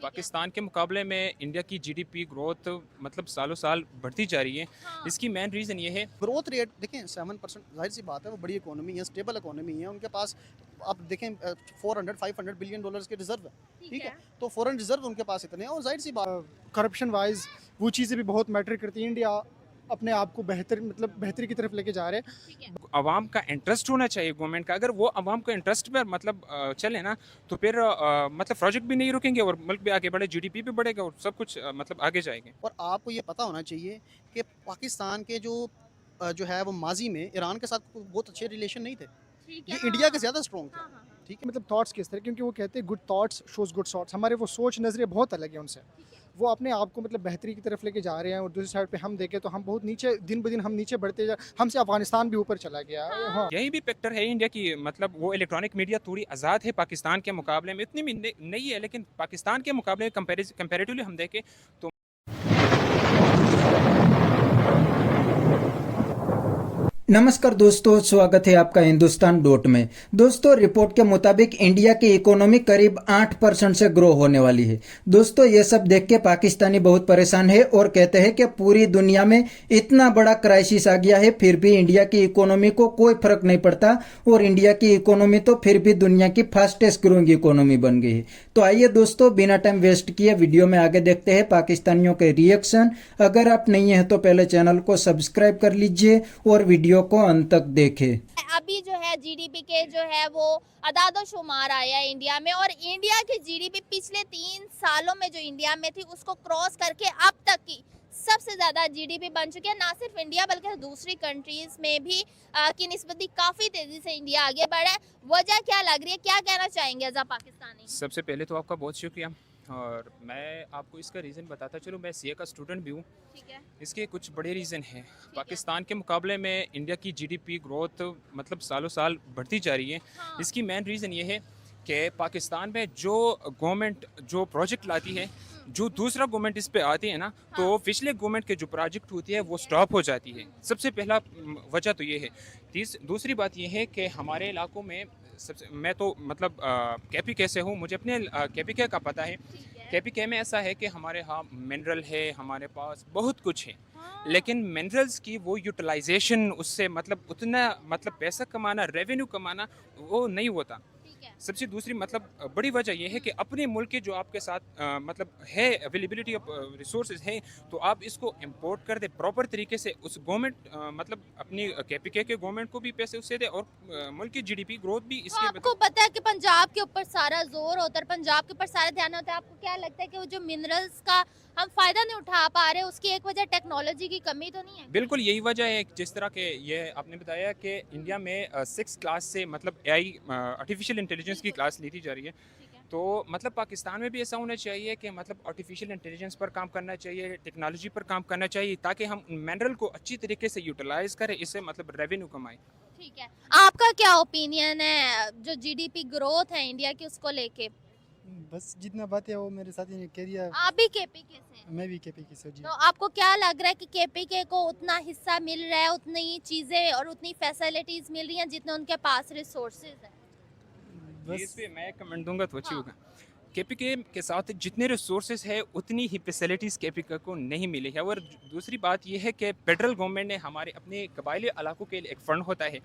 पाकिस्तान के मुकाबले में इंडिया की जीडीपी ग्रोथ मतलब सालों साल बढ़ती जा रही है। हाँ, इसकी मेन रीज़न ये है। ग्रोथ रेट देखें 7%, जाहिर सी बात है, वो बड़ी इकोनॉमी है, स्टेबल इकोनॉमी है, उनके पास आप देखें 400-500 बिलियन डॉलर्स के रिजर्व है। ठीक है, तो फॉरेन रिजर्व उनके पास इतने हैं और जाहिर सी बात करप्शन वाइज वो चीज़ें भी बहुत मैटर करती हैं। इंडिया अपने आप को बेहतरी की तरफ लेके जा रहे हैं। ठीक है। आवाम का इंटरेस्ट होना चाहिए गवर्नमेंट का। अगर वो आवाम का इंटरेस्ट पर मतलब चले ना, तो फिर मतलब प्रोजेक्ट भी नहीं रुकेंगे और मुल्क भी आगे बढ़े, जीडीपी भी बढ़ेगा और सब कुछ मतलब आगे जाएंगे। और आपको ये पता होना चाहिए कि पाकिस्तान के जो है वो माजी में ईरान के साथ बहुत अच्छे रिलेशन नहीं थे, ठीक ये है। इंडिया के हाँ, ज़्यादा स्ट्रॉन्ग थे। हाँ, हाँ, हाँ, ठीक है, मतलब थॉट्स किस तरह, क्योंकि वो कहते हैं good thoughts shows good thoughts. हमारे वो सोच नज़रिए बहुत अलग है उनसे। ठीक है। वो अपने आप को मतलब बेहतरी की तरफ लेके जा रहे हैं और दूसरी साइड पे हम देखें तो हम बहुत नीचे, दिन ब दिन हम नीचे बढ़ते जा, हमसे अफगानिस्तान भी ऊपर चला गया है। हाँ। हाँ, यही भी फैक्टर है इंडिया की, मतलब वो इलेक्ट्रॉनिक मीडिया थोड़ी आज़ाद है पाकिस्तान के मुकाबले में, इतनी भी नहीं है, लेकिन पाकिस्तान के मुकाबले कंपेरेटिवली हम देखें तो नमस्कार दोस्तों, स्वागत है आपका हिंदुस्तान डॉट में। दोस्तों, रिपोर्ट के मुताबिक इंडिया की इकोनॉमी करीब 8% से ग्रो होने वाली है। दोस्तों, ये सब देख के पाकिस्तानी बहुत परेशान है और कहते हैं कि पूरी दुनिया में इतना बड़ा क्राइसिस आ गया है, फिर भी इंडिया की इकोनॉमी को कोई फर्क नहीं पड़ता और इंडिया की इकोनॉमी तो फिर भी दुनिया की फास्टेस्ट ग्रोइंग इकोनॉमी बन गई है। तो आइए दोस्तों, बिना टाइम वेस्ट किए वीडियो में आगे देखते हैं पाकिस्तानियों के रिएक्शन। अगर आप नहीं हैं तो पहले चैनल को सब्सक्राइब कर लीजिए और वीडियो को अंत तक देखें। अभी जो है जीडीपी के जो है वो अदाद-ओ-शुमार आया है इंडिया में, और इंडिया की जीडीपी पिछले 3 सालों में जो इंडिया में थी उसको क्रॉस करके अब तक की सबसे ज्यादा जीडीपी बन चुकी है। ना सिर्फ इंडिया बल्कि दूसरी कंट्रीज में भी की निस्बत काफी तेजी से इंडिया आगे बढ़ा है। वजह क्या लग रही है, क्या कहना चाहेंगे एज अ पाकिस्तानी? सबसे पहले तो आपका बहुत शुक्रिया, और मैं आपको इसका रीज़न बताता चलूँ। मैं सीए का स्टूडेंट भी हूँ। ठीक है। इसके कुछ बड़े रीज़न हैं। पाकिस्तान के मुकाबले में इंडिया की जीडीपी ग्रोथ मतलब सालों साल बढ़ती जा रही है। हाँ। इसकी मेन रीज़न ये है कि पाकिस्तान में जो गवर्नमेंट जो प्रोजेक्ट लाती है, जो दूसरा गवर्नमेंट इस पे आती है ना, तो पिछले गवर्नमेंट के जो प्रोजेक्ट होती है वो स्टॉप हो जाती है। सबसे पहला वजह तो ये है। दूसरी बात ये है कि हमारे इलाकों में सबसे, मैं तो मतलब केपीके से हूँ, मुझे अपने केपीके का पता है। केपीके में ऐसा है कि हमारे यहाँ मिनरल है, हमारे पास बहुत कुछ है, हाँ। लेकिन मिनरल्स की वो यूटिलाइजेशन, उससे मतलब उतना मतलब पैसा कमाना, रेवेन्यू कमाना वो नहीं होता। ठीक है। सबसे दूसरी मतलब बड़ी वजह यह है कि अपने मुल्क के जो आपके साथ मतलब है अवेलेबिलिटी ऑफ रिसोर्सेज है, तो आप इसको इंपोर्ट कर दे प्रॉपर तरीके से। उस गवर्नमेंट मतलब अपनी केपीके के गवर्नमेंट को भी पैसे उससे दे और मुल्क की जीडीपी ग्रोथ भी तो इसके आपको पता है कि पंजाब के ऊपर सारा जोर होता है, पंजाब के ऊपर सारा ध्यान होता है। आपको क्या लगता है कि वो जो मिनरल्स का हम फायदा नहीं उठा पा रहे, उसकी एक वजह टेक्नोलॉजी की कमी तो नहीं है? बिल्कुल यही वजह है। जिस तरह के ये आपने बताया कि इंडिया में 6 क्लास से मतलब एआई आर्टिफिशियल इंटेलिजेंस की क्लास ली जा रही है, ठीक है। तो मतलब पाकिस्तान में भी ऐसा होना चाहिए कि मतलब आर्टिफिशियल इंटेलिजेंस पर काम करना चाहिए, टेक्नोलॉजी पर काम करना चाहिए, ताकि हम मिनरल को अच्छी तरीके से यूटिलाइज करें, इससे मतलब रेवेन्यू कमाएं। ठीक है। आपका क्या ओपिनियन है जो जीडीपी ग्रोथ है इंडिया की उसको लेके? बस जितना बात है वो मेरे साथी ने कह दिया। आप भी केपीके से हैं। मैं भी केपी से जी। तो आपको क्या लग रहा है कि केपीके को उतना हिस्सा मिल रहा है, उतनी चीजें और उतनी फैसिलिटीज मिल रही हैं जितने उनके पास रिसोर्सेज हैं? बस इस पे मैं कमेंट दूंगा तो अच्छी हाँ। होगा। केपीके के साथ जितने रिसोर्सेज है उतनी ही फैसिलिटीज़ केपीके को नहीं मिली है। और दूसरी बात यह है कि फेडरल गवर्नमेंट ने हमारे अपने कबायली इलाकों के लिए एक फ़ंड होता है,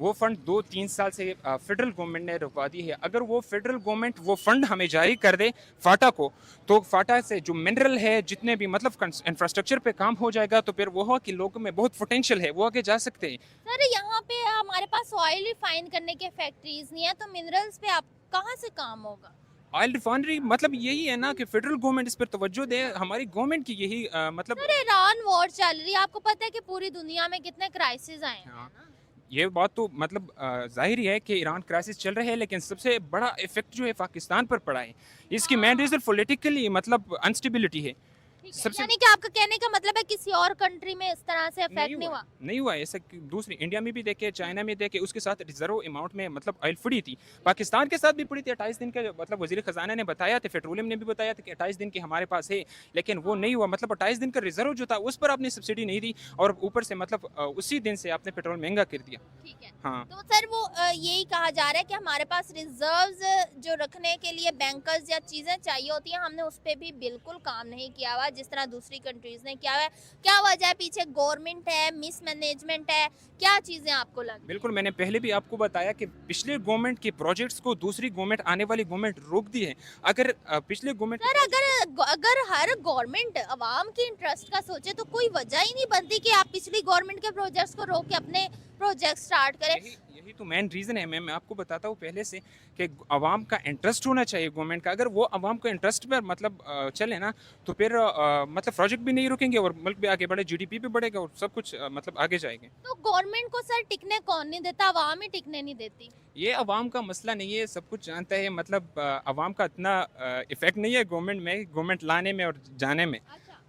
वो फ़ंड 2-3 साल से फेडरल गवर्नमेंट ने रुकवा दी है। अगर वो फेडरल गवर्नमेंट वो फ़ंड हमें जारी कर दे फाटा को, तो फाटा से जो मिनरल है, जितने भी मतलब इंफ्रास्ट्रक्चर पे काम हो जाएगा, तो फिर वो हो कि लोगों में बहुत पोटेंशियल है, वो आगे जा सकते हैं। सर, यहाँ पे हमारे पास ऑयल रिफाइन करने के फैक्ट्रीज नहीं है, तो मिनरल्स पे आप कहाँ से काम होगा? ऑयल रिफाइनरी मतलब यही है ना कि फेडरल गवर्नमेंट इस पर तवज्जो दे। हमारी गवर्नमेंट की यही मतलब सर, ईरान वॉर चल रही है, आपको पता है कि पूरी दुनिया में कितने क्राइसिस आए हैं हाँ। ना? ये बात तो मतलब जाहिर ही है कि ईरान क्राइसिस चल रहा है, लेकिन सबसे बड़ा इफेक्ट जो है पाकिस्तान पर पड़ा है। इसकी मेन रीज़न पॉलिटिकली मतलब अनस्टेबिलिटी है। सबसे यानी कि आपका कहने का मतलब है किसी और कंट्री में इस तरह से इफेक्ट नहीं हुआ? नहीं हुआ ऐसा दूसरी इंडिया में भी देखे, चाइना में देखे, उसके साथ रिजर्व अमाउंट में मतलब ऑयल पड़ी थी। पाकिस्तान के साथ भी पड़ी थी 28 दिन का, मतलब वजीर खजाना ने बताया था, पेट्रोलियम ने भी बताया था कि 28 दिन की हमारे पास है, लेकिन वो नहीं हुआ। मतलब 28 दिन का रिजर्व जो था उस पर आपने सब्सिडी नहीं दी और ऊपर से मतलब उसी दिन से आपने पेट्रोल महंगा कर दिया। ठीक है। हाँ तो सर वो यही कहा जा रहा है कि हमारे पास रिजर्व्स जो रखने के लिए बैंकर्स या चीजें चाहिए होती हैं, हमने उस पर भी बिल्कुल काम नहीं किया हुआ जिस तरह दूसरी कंट्रीज ने किया हुआ है। क्या वजह है? पीछे गवर्नमेंट है, मिसमैनेजमेंट है, क्या चीजें आपको लगती हैं? बिल्कुल, मैंने पहले भी आपको बताया कि पिछले गवर्नमेंट के प्रोजेक्ट्स को दूसरी गवर्नमेंट, आने वाली गवर्नमेंट रोक दी है। अगर पिछले गवर्नमेंट सर अगर हर गवर्नमेंट अवाम के इंटरेस्ट का सोचे तो कोई वजह ही नहीं बनती कि आप पिछली गवर्नमेंट के प्रोजेक्ट्स को रोक के अपने प्रोजेक्ट स्टार्ट करें। यही तो मेन रीज़न है। मैं आपको बताता हूँ पहले से कि आवाम का इंटरेस्ट होना चाहिए गवर्नमेंट का। अगर वो आवाम को इंटरेस्ट पर मतलब चले ना, तो फिर मतलब प्रोजेक्ट भी नहीं रुकेंगे और मुल्क भी आगे बढ़े, जीडीपी भी बढ़ेगा और सब कुछ मतलब आगे जाएंगे। तो गवर्नमेंट को सर टिकने कौन नहीं देता? अवाम ही टिकने नहीं देती। ये अवाम का मसला नहीं है, सब कुछ जानता है। मतलब अवाम का इतना इफेक्ट नहीं है गवर्नमेंट में, गवर्नमेंट लाने में और जाने में।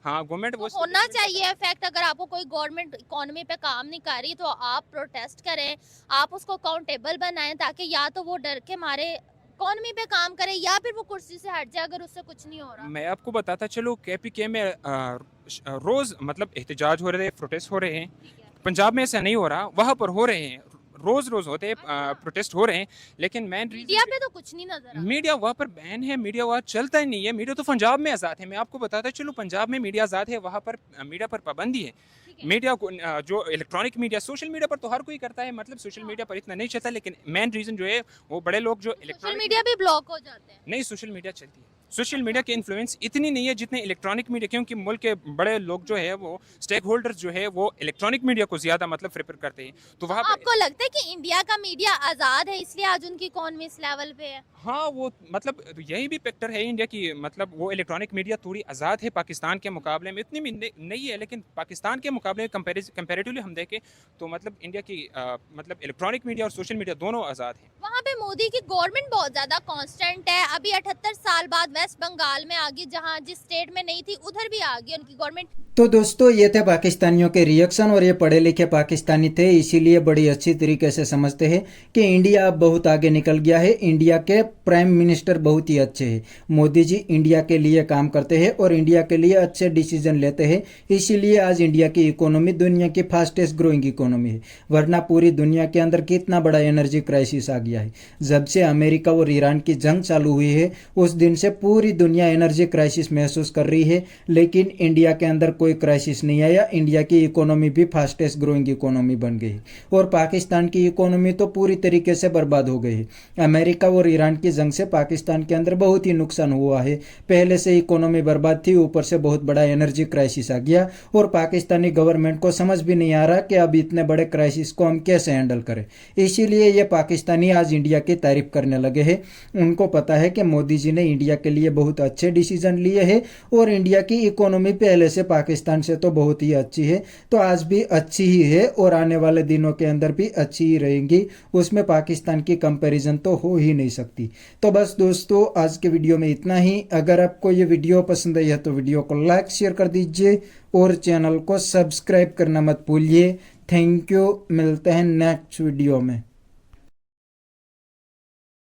हाँ, गवर्नमेंट तो होना चाहिए इफेक्ट। अगर आपको कोई गवर्नमेंट इकोनॉमी पे काम नहीं कर रही तो आप प्रोटेस्ट करें, आप उसको अकाउंटेबल बनाएं, ताकि या तो वो डर के मारे इकोनॉमी पे काम करे या फिर वो कुर्सी से हट जाए अगर उससे कुछ नहीं हो रहा। मैं आपको बताता चलो, केपीके में रोज मतलब एहतजाज हो रहे हैं, प्रोटेस्ट हो रहे हैं। पंजाब में ऐसा नहीं हो रहा, वहाँ पर हो रहे हैं, रोज रोज होते हैं, प्रोटेस्ट हो रहे हैं। लेकिन मेन मीडिया पे तो कुछ नहीं नजर आता। मीडिया वहाँ पर बैन है, मीडिया वहाँ चलता ही नहीं है। मीडिया तो पंजाब में आज़ाद है। मैं आपको बताता चलो, पंजाब में मीडिया आज़ाद है, वहाँ पर मीडिया पर पाबंदी है। मीडिया को जो इलेक्ट्रॉनिक मीडिया, सोशल मीडिया पर तो हर कोई करता है, मतलब सोशल मीडिया पर इतना नहीं चलता। लेकिन मेन रीज़न जो है वो बड़े लोग जो सोशल इलेक्ट्रॉनिक मीडिया भी ब्लॉक हो जाते हैं। नहीं, सोशल मीडिया चलती है। सोशल मीडिया की इन्फ्लुएंस इतनी नहीं है जितने इलेक्ट्रॉनिक मीडिया, क्योंकि मुल्क के बड़े लोग जो है वो स्टेक होल्डर्स जो है वो इलेक्ट्रॉनिक मीडिया को ज़्यादा मतलब प्रेफर करते हैं। तो वहाँ पर आपको लगता है कि इंडिया का मीडिया आजाद है इसलिए आज उनकी इकोनॉमी इस लेवल पे है? हाँ, वो मतलब यही भी फैक्टर है इंडिया की, मतलब वो इलेक्ट्रॉनिक मीडिया थोड़ी आज़ाद है पाकिस्तान के मुकाबले में। इतनी भी नहीं है, लेकिन पाकिस्तान के मुकाबले कंपेरेटिवली हम देखें तो मतलब इंडिया की मतलब इलेक्ट्रॉनिक मीडिया और सोशल मीडिया दोनों आज़ाद है। वहाँ पे मोदी की गवर्नमेंट बहुत ज्यादा कांस्टेंट है। अभी 78 साल बाद वेस्ट बंगाल में आ गई, जहाँ जिस स्टेट में नहीं थी उधर भी आ गई उनकी गवर्नमेंट। तो दोस्तों ये थे पाकिस्तानियों के रिएक्शन, और ये पढ़े लिखे पाकिस्तानी थे, इसीलिए बड़ी अच्छी तरीके से समझते हैं कि इंडिया अब बहुत आगे निकल गया है। इंडिया के प्राइम मिनिस्टर बहुत ही अच्छे हैं, मोदी जी इंडिया के लिए काम करते हैं और इंडिया के लिए अच्छे डिसीजन लेते हैं। इसीलिए आज इंडिया की इकोनॉमी दुनिया की फास्टेस्ट ग्रोइंग इकोनॉमी है। वरना पूरी दुनिया के अंदर कितना बड़ा एनर्जी क्राइसिस आ गया है। जब से अमेरिका और ईरान की जंग चालू हुई है उस दिन से पूरी दुनिया एनर्जी क्राइसिस महसूस कर रही है, लेकिन इंडिया के अंदर कोई क्राइसिस नहीं आया। इंडिया की इकोनॉमी भी फास्टेस्ट ग्रोइंग इकोनॉमी बन गई और पाकिस्तान की इकोनॉमी तो पूरी तरीके से बर्बाद हो गई है। अमेरिका और ईरान की जंग से पाकिस्तान के अंदर बहुत ही नुकसान हुआ है। पहले से इकोनॉमी बर्बाद थी, ऊपर से बहुत बड़ा एनर्जी क्राइसिस आ गया और पाकिस्तानी गवर्नमेंट को समझ भी नहीं आ रहा कि अब इतने बड़े क्राइसिस को हम कैसे हैंडल करें। इसीलिए ये पाकिस्तानी आज इंडिया की तारीफ करने लगे हैं। उनको पता है कि मोदी जी ने इंडिया के लिए बहुत अच्छे डिसीजन लिए हैं और इंडिया की इकोनॉमी पहले से पाकिस्तान से तो बहुत ही अच्छी है, तो आज भी अच्छी ही है और आने वाले दिनों के अंदर भी अच्छी ही रहेंगी। उसमें पाकिस्तान की कंपैरिजन तो हो ही नहीं सकती। तो बस दोस्तों आज के वीडियो में इतना ही। अगर आपको ये वीडियो पसंद आई है तो वीडियो को लाइक शेयर कर दीजिए और चैनल को सब्सक्राइब करना मत भूलिए। थैंक यू, मिलते हैं नेक्स्ट वीडियो में।